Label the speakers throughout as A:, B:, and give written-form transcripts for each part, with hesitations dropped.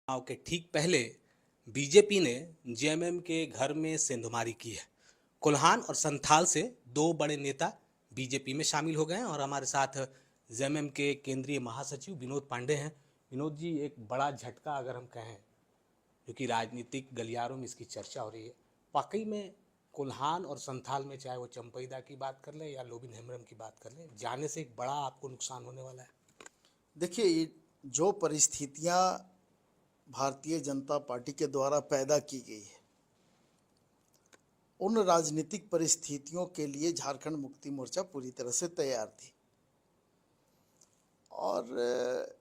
A: चुनाव के ठीक पहले बीजेपी ने जेएमएम के घर में सेंधमारी की है। कोल्हान और संथाल से दो बड़े नेता बीजेपी में शामिल हो गए हैं और हमारे साथ जेएमएम के केंद्रीय महासचिव विनोद पांडे हैं। विनोद जी, एक बड़ा झटका अगर हम कहें, क्योंकि राजनीतिक गलियारों में इसकी चर्चा हो रही है, वाकई में कोल्हान और संथाल में, चाहे वो चंपईदा की बात कर ले या लोबिन हेम्ब्रम की बात कर ले, जाने से एक बड़ा आपको नुकसान होने वाला है।
B: देखिए, जो परिस्थितियां भारतीय जनता पार्टी के द्वारा पैदा की गई है, उन राजनीतिक परिस्थितियों के लिए झारखंड मुक्ति मोर्चा पूरी तरह से तैयार थी। और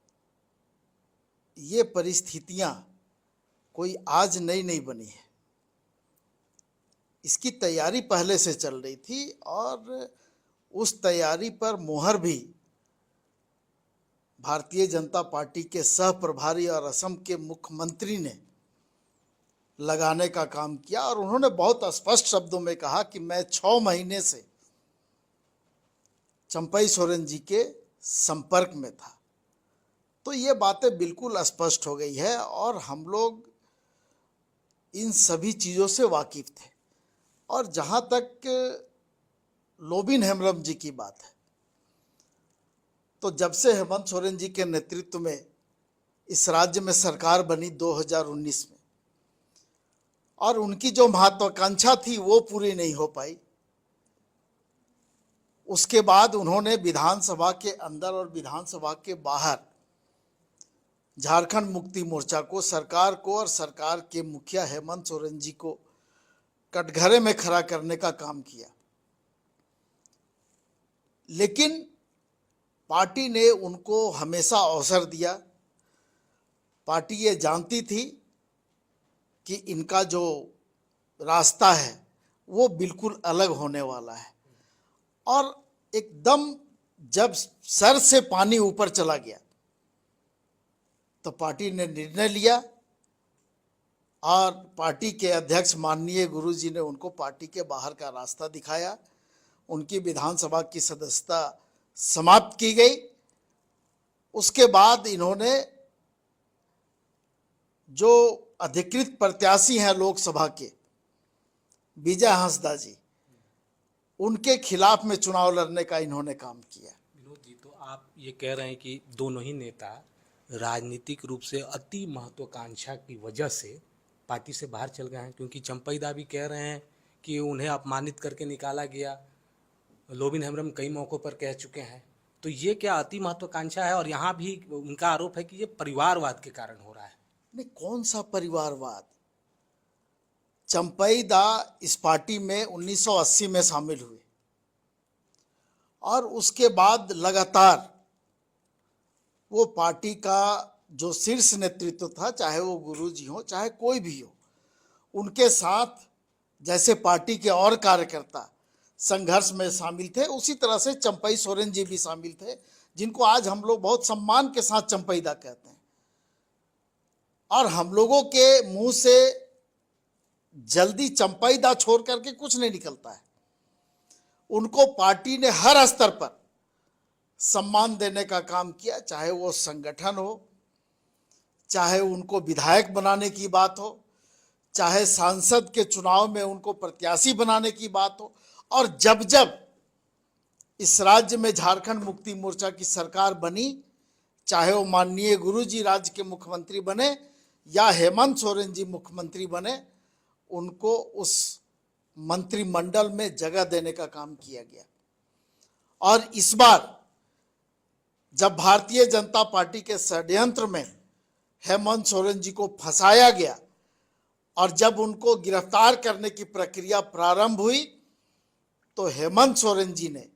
B: ये परिस्थितियां कोई आज नई नहीं बनी है, इसकी तैयारी पहले से चल रही थी और उस तैयारी पर मोहर भी भारतीय जनता पार्टी के सह प्रभारी और असम के मुख्यमंत्री ने लगाने का काम किया। और उन्होंने बहुत स्पष्ट शब्दों में कहा कि मैं 6 महीने से चंपई सोरेन जी के संपर्क में था। तो ये बातें बिल्कुल स्पष्ट हो गई है और हम लोग इन सभी चीज़ों से वाकिफ थे। और जहाँ तक लोबिन हेम्ब्रम जी की बात है, तो जब से हेमंत सोरेन जी के नेतृत्व में इस राज्य में सरकार बनी 2019 में, और उनकी जो महत्वाकांक्षा थी वो पूरी नहीं हो पाई, उसके बाद उन्होंने विधानसभा के अंदर और विधानसभा के बाहर झारखंड मुक्ति मोर्चा को, सरकार को और सरकार के मुखिया हेमंत सोरेन जी को कटघरे में खड़ा करने का काम किया। लेकिन पार्टी ने उनको हमेशा अवसर दिया। पार्टी ये जानती थी कि इनका जो रास्ता है वो बिल्कुल अलग होने वाला है, और एकदम जब सर से पानी ऊपर चला गया तो पार्टी ने निर्णय लिया और पार्टी के अध्यक्ष माननीय गुरुजी ने उनको पार्टी के बाहर का रास्ता दिखाया। उनकी विधानसभा की सदस्यता समाप्त की गई। उसके बाद इन्होंने जो अधिकृत प्रत्याशी हैं लोकसभा के, विजय हंसदा जी, उनके खिलाफ में चुनाव लड़ने का इन्होंने काम किया।
A: विनोद जी, तो आप ये कह रहे हैं कि दोनों ही नेता राजनीतिक रूप से अति महत्वाकांक्षा की वजह से पार्टी से बाहर चल गए हैं, क्योंकि चंपईदा भी कह रहे हैं कि उन्हें अपमानित करके निकाला गया, लोबिन हेम्ब्रम कई मौक़ों पर कह चुके हैं। तो ये क्या अति महत्वाकांक्षा है? और यहाँ भी उनका आरोप है कि ये परिवारवाद के कारण हो रहा है।
B: नहीं, कौन सा परिवारवाद? चंपईदा इस पार्टी में 1980 में शामिल हुए और उसके बाद लगातार वो पार्टी का जो शीर्ष नेतृत्व था, चाहे वो गुरुजी हो चाहे कोई भी हो, उनके साथ जैसे पार्टी के और कार्यकर्ता संघर्ष में शामिल थे, उसी तरह से चंपई सोरेन जी भी शामिल थे, जिनको आज हम लोग बहुत सम्मान के साथ चंपईदा कहते हैं। और हम लोगों के मुंह से जल्दी चंपईदा छोड़ करके कुछ नहीं निकलता है। उनको पार्टी ने हर स्तर पर सम्मान देने का काम किया, चाहे वो संगठन हो, चाहे उनको विधायक बनाने की बात हो, चाहे सांसद के चुनाव में उनको प्रत्याशी बनाने की बात हो। और जब जब इस राज्य में झारखंड मुक्ति मोर्चा की सरकार बनी, चाहे वो माननीय गुरुजी राज्य के मुख्यमंत्री बने या हेमंत सोरेन जी मुख्यमंत्री बने, उनको उस मंत्रिमंडल में जगह देने का काम किया गया। और इस बार जब भारतीय जनता पार्टी के षड्यंत्र में हेमंत सोरेन जी को फंसाया गया और जब उनको गिरफ्तार करने की प्रक्रिया प्रारंभ हुई, तो हेमंत सोरेन जी ने,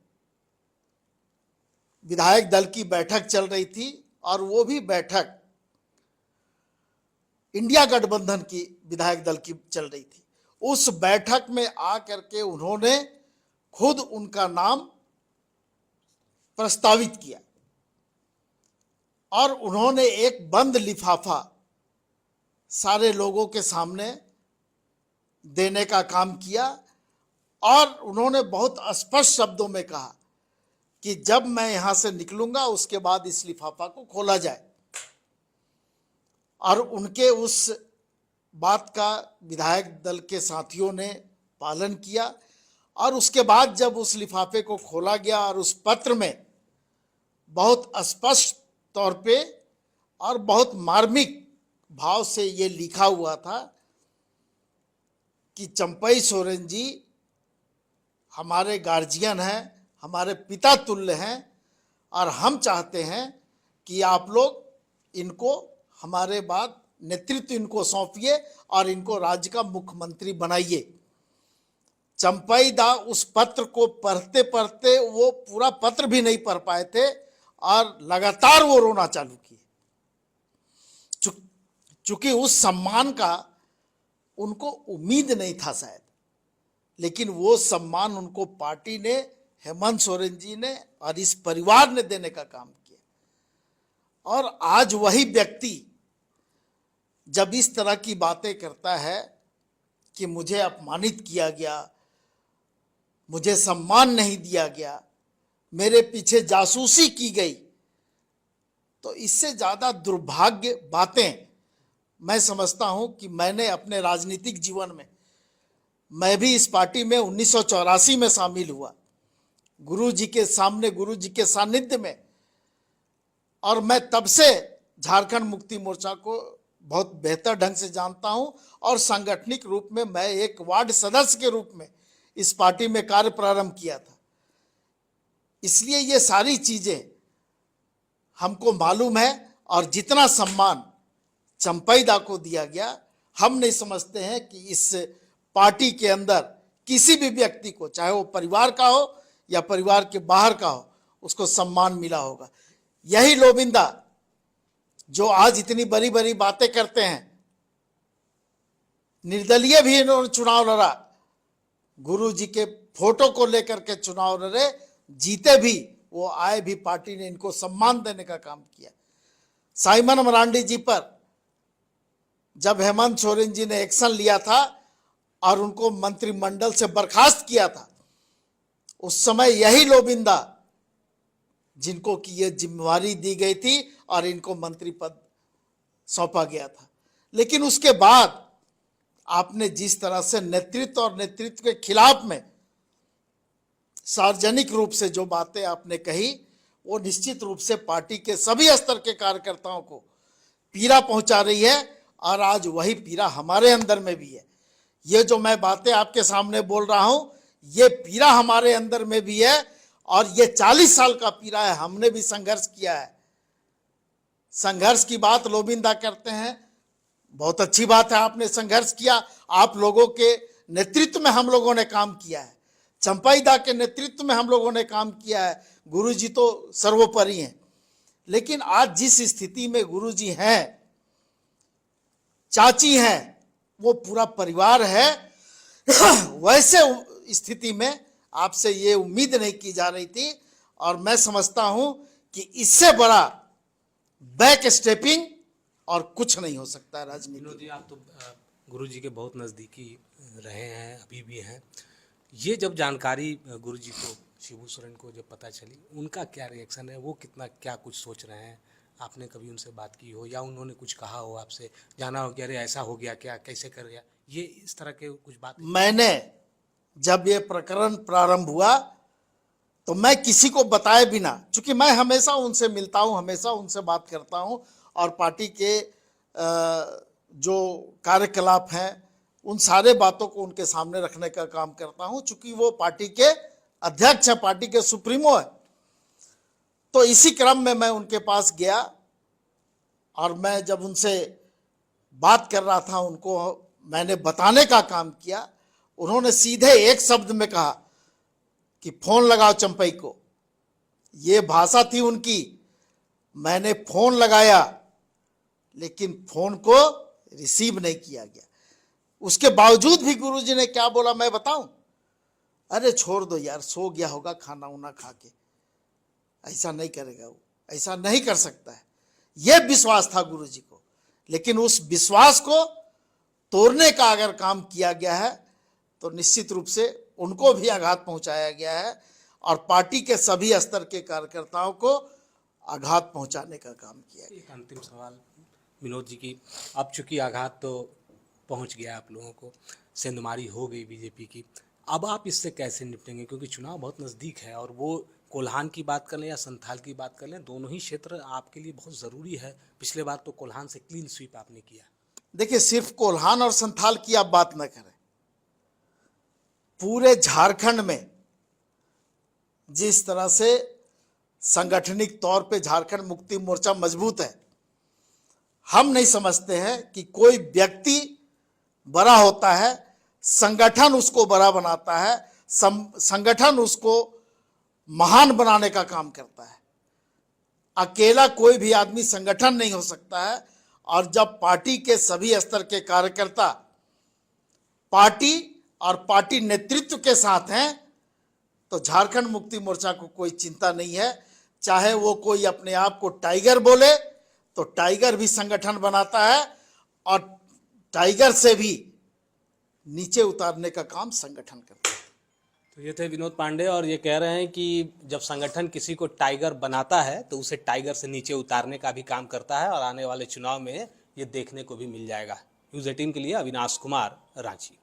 B: विधायक दल की बैठक चल रही थी और वो भी बैठक इंडिया गठबंधन की विधायक दल की चल रही थी, उस बैठक में आकर के उन्होंने खुद उनका नाम प्रस्तावित किया और उन्होंने एक बंद लिफाफा सारे लोगों के सामने देने का काम किया और उन्होंने बहुत स्पष्ट शब्दों में कहा कि जब मैं यहां से निकलूंगा उसके बाद इस लिफाफा को खोला जाए। और उनके उस बात का विधायक दल के साथियों ने पालन किया। और उसके बाद जब उस लिफाफे को खोला गया और उस पत्र में बहुत स्पष्ट तौर पे और बहुत मार्मिक भाव से ये लिखा हुआ था कि चंपई सोरेन जी हमारे गार्जियन हैं, हमारे पिता तुल्य हैं, और हम चाहते हैं कि आप लोग इनको हमारे बाद नेतृत्व इनको सौंपिए और इनको राज्य का मुख्यमंत्री बनाइए। चंपई दा उस पत्र को पढ़ते पढ़ते वो पूरा पत्र भी नहीं पढ़ पाए थे और लगातार वो रोना चालू किए। चूंकि उस सम्मान का उनको उम्मीद नहीं था शायद, लेकिन वो सम्मान उनको पार्टी ने, हेमंत सोरेन जी ने और इस परिवार ने देने का काम किया। और आज वही व्यक्ति जब इस तरह की बातें करता है कि मुझे अपमानित किया गया, मुझे सम्मान नहीं दिया गया, मेरे पीछे जासूसी की गई, तो इससे ज्यादा दुर्भाग्य बातें मैं समझता हूं कि मैंने अपने राजनीतिक जीवन में, मैं भी इस पार्टी में 1984 में शामिल हुआ, गुरु जी के सामने, गुरु जी के सानिध्य में, और मैं तब से झारखंड मुक्ति मोर्चा को बहुत बेहतर ढंग से जानता हूं। और सांगठनिक रूप में मैं एक वार्ड सदस्य के रूप में इस पार्टी में कार्य प्रारंभ किया था। इसलिए ये सारी चीजें हमको मालूम है। और जितना सम्मान चंपई दा को दिया गया, हम नहीं समझते हैं कि इस पार्टी के अंदर किसी भी व्यक्ति को, चाहे वो परिवार का हो या परिवार के बाहर का हो, उसको सम्मान मिला होगा। यही लोबिंदा जो आज इतनी बड़ी बड़ी बातें करते हैं, निर्दलीय भी इन्होंने चुनाव लड़ा, गुरु जी के फोटो को लेकर के चुनाव लड़े, जीते भी, वो आए भी, पार्टी ने इनको सम्मान देने का काम किया। साइमन मरांडी जी पर जब हेमंत सोरेन जी ने एक्शन लिया था और उनको मंत्रिमंडल से बर्खास्त किया था, उस समय यही लोबिंदा जिनको की ये जिम्मेवारी दी गई थी और इनको मंत्री पद सौंपा गया था। लेकिन उसके बाद आपने जिस तरह से नेतृत्व और नेतृत्व के खिलाफ में सार्वजनिक रूप से जो बातें आपने कही, वो निश्चित रूप से पार्टी के सभी स्तर के कार्यकर्ताओं को पीड़ा पहुंचा रही है। और आज वही पीड़ा हमारे अंदर में भी है। ये जो मैं बातें आपके सामने बोल रहा हूं, ये पीड़ा हमारे अंदर में भी है। और ये 40 साल का पीड़ा है, हमने भी संघर्ष किया है। संघर्ष की बात लोबिंदा करते हैं, बहुत अच्छी बात है, आपने संघर्ष किया, आप लोगों के नेतृत्व में हम लोगों ने काम किया है, चंपई दा के नेतृत्व में हम लोगों ने काम किया है। गुरुजी तो सर्वोपरि हैं। लेकिन आज जिस स्थिति में गुरुजी हैं, चाची हैं, वो पूरा परिवार है, वैसे स्थिति में आपसे ये उम्मीद नहीं की जा रही थी। और मैं समझता हूं कि इससे बड़ा बैक स्टेपिंग और कुछ नहीं हो सकता राजनीति।
A: विनोद जी, आप तो गुरुजी के बहुत नज़दीकी रहे हैं, अभी भी हैं। ये जब जानकारी गुरुजी को, शिबू सोरेन को जब पता चली, उनका क्या रिएक्शन है, वो कितना क्या कुछ सोच रहे हैं? आपने कभी उनसे बात की हो या उन्होंने कुछ कहा हो आपसे, जाना हो कि अरे ऐसा हो गया क्या, कैसे कर गया, ये इस तरह के कुछ बात?
B: मैंने जब ये प्रकरण प्रारंभ हुआ तो मैं किसी को बताए बिना, चूंकि मैं हमेशा उनसे मिलता हूं, हमेशा उनसे बात करता हूं और पार्टी के जो कार्यकलाप हैं उन सारे बातों को उनके सामने रखने का काम करता हूं, चूंकि वो पार्टी के अध्यक्ष हैं, पार्टी के सुप्रीमो है। तो इसी क्रम में मैं उनके पास गया और मैं जब उनसे बात कर रहा था, उनको मैंने बताने का काम किया। उन्होंने सीधे एक शब्द में कहा कि फोन लगाओ चंपई को। ये भाषा थी उनकी। मैंने फोन लगाया लेकिन फोन को रिसीव नहीं किया गया। उसके बावजूद भी गुरुजी ने क्या बोला मैं बताऊं? अरे छोड़ दो यार, सो गया होगा खाना उना खा के, ऐसा नहीं करेगा वो, ऐसा नहीं कर सकता है। यह विश्वास था गुरुजी को। लेकिन उस विश्वास को तोड़ने का अगर काम किया गया है तो निश्चित रूप से उनको भी आघात पहुंचाया गया है और पार्टी के सभी स्तर के कार्यकर्ताओं को आघात पहुंचाने का काम किया गया।
A: एक अंतिम सवाल, विनोद जी की अब चूंकि आघात तो पहुंच गया आप लोगों को, सेंधमारी हो गई बीजेपी की, अब आप इससे कैसे निपटेंगे? क्योंकि चुनाव बहुत नज़दीक है और वो कोल्हान की बात कर लें या संथाल की बात कर लें, दोनों ही क्षेत्र आपके लिए बहुत ज़रूरी है। पिछले बार तो कोल्हान से क्लीन स्वीप आपने किया।
B: देखिए, सिर्फ कोल्हान और संथाल की आप बात न करें, पूरे झारखंड में जिस तरह से संगठनिक तौर पे झारखंड मुक्ति मोर्चा मजबूत है, हम नहीं समझते हैं कि कोई व्यक्ति बड़ा होता है, संगठन उसको बड़ा बनाता है, संगठन उसको महान बनाने का काम करता है। अकेला कोई भी आदमी संगठन नहीं हो सकता है। और जब पार्टी के सभी स्तर के कार्यकर्ता पार्टी और पार्टी नेतृत्व के साथ हैं, तो झारखंड मुक्ति मोर्चा को कोई चिंता नहीं है। चाहे वो कोई अपने आप को टाइगर बोले, तो टाइगर भी संगठन बनाता है और टाइगर से भी नीचे उतारने का काम संगठन करता है।
A: तो ये थे विनोद पांडे, और ये कह रहे हैं कि जब संगठन किसी को टाइगर बनाता है तो उसे टाइगर से नीचे उतारने का भी काम करता है, और आने वाले चुनाव में ये देखने को भी मिल जाएगा। न्यूज़ 18 के लिए अविनाश कुमार, रांची।